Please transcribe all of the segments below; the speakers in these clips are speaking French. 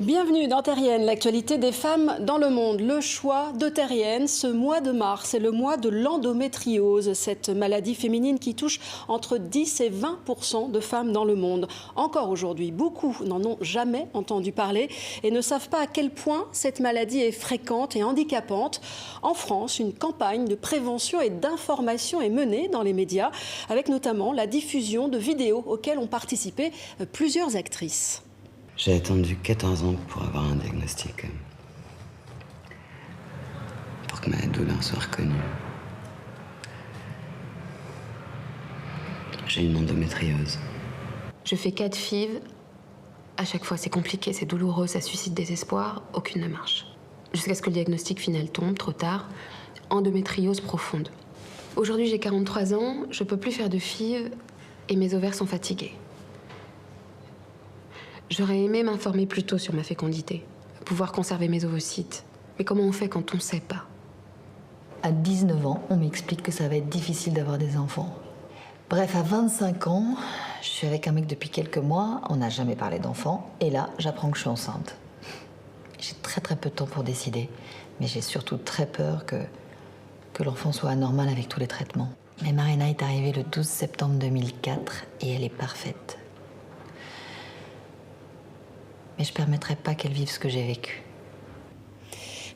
Bienvenue dans Terrienne, l'actualité des femmes dans le monde. Le choix de Terrienne, ce mois de mars, c'est le mois de l'endométriose, cette maladie féminine qui touche entre 10 et 20% de femmes dans le monde. Encore aujourd'hui, beaucoup n'en ont jamais entendu parler et ne savent pas à quel point cette maladie est fréquente et handicapante. En France, une campagne de prévention et d'information est menée dans les médias, avec notamment la diffusion de vidéos auxquelles ont participé plusieurs actrices. J'ai attendu 14 ans pour avoir un diagnostic, pour que ma douleur soit reconnue. J'ai une endométriose. Je fais 4 FIV. À chaque fois, c'est compliqué, c'est douloureux, ça suscite des espoirs. Aucune ne marche. Jusqu'à ce que le diagnostic final tombe, trop tard. Endométriose profonde. Aujourd'hui, j'ai 43 ans, je peux plus faire de FIV et mes ovaires sont fatigués. J'aurais aimé m'informer plus tôt sur ma fécondité, pouvoir conserver mes ovocytes. Mais comment on fait quand on ne sait pas? À 19 ans, on m'explique que ça va être difficile d'avoir des enfants. Bref, à 25 ans, je suis avec un mec depuis quelques mois, on n'a jamais parlé d'enfants, et là, j'apprends que je suis enceinte. J'ai très peu de temps pour décider, mais j'ai surtout très peur que l'enfant soit anormal avec tous les traitements. Mais Marina est arrivée le 12 septembre 2004 et elle est parfaite. Mais je ne permettrai pas qu'elle vive ce que j'ai vécu.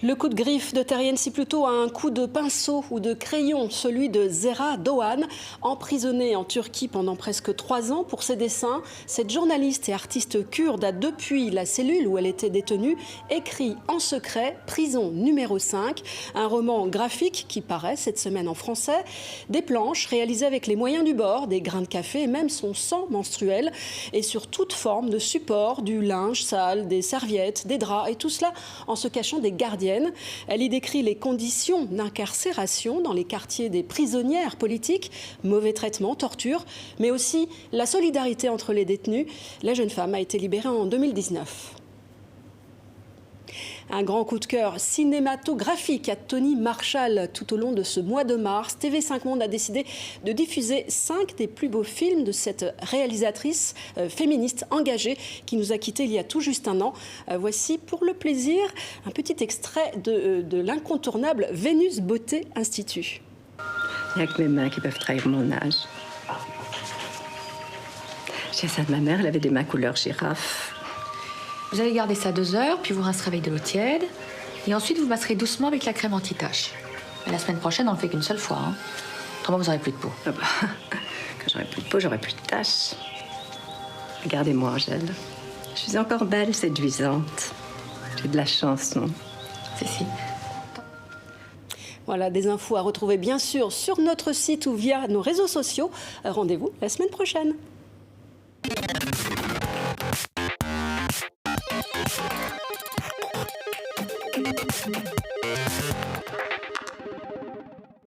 Le coup de griffe de Terrienne, c'est plutôt un coup de pinceau ou de crayon, celui de Zehra Doğan, emprisonnée en Turquie pendant presque 3 ans pour ses dessins. Cette journaliste et artiste kurde a, depuis la cellule où elle était détenue, écrit en secret Prison numéro 5, un roman graphique qui paraît cette semaine en français, des planches réalisées avec les moyens du bord, des grains de café et même son sang menstruel, et sur toute forme de support, du linge sale, des serviettes, des draps, et tout cela en se cachant des gardiens. Elle y décrit les conditions d'incarcération dans les quartiers des prisonnières politiques, mauvais traitements, torture, mais aussi la solidarité entre les détenus. La jeune femme a été libérée en 2019. Un grand coup de cœur cinématographique à Tony Marshall tout au long de ce mois de mars. TV5 Monde a décidé de diffuser 5 des plus beaux films de cette réalisatrice féministe engagée qui nous a quittés il y a tout juste un an. Voici pour le plaisir un petit extrait de l'incontournable Vénus Beauté Institut. Il n'y a que mes mains qui peuvent trahir mon âge. J'ai ça de ma mère, elle avait des mains couleur girafe. Vous allez garder ça 2 heures, puis vous rincerez avec de l'eau tiède. Et ensuite, vous masserez doucement avec la crème anti-tache. Mais la semaine prochaine, on le fait qu'une seule fois. Autrement, vous n'aurez plus de peau. Ah bah, quand j'aurai plus de peau, j'aurai plus de taches. Regardez-moi, Angèle. Je suis encore belle, séduisante. J'ai de la chance, non? Si. Voilà, des infos à retrouver bien sûr sur notre site ou via nos réseaux sociaux. Rendez-vous la semaine prochaine.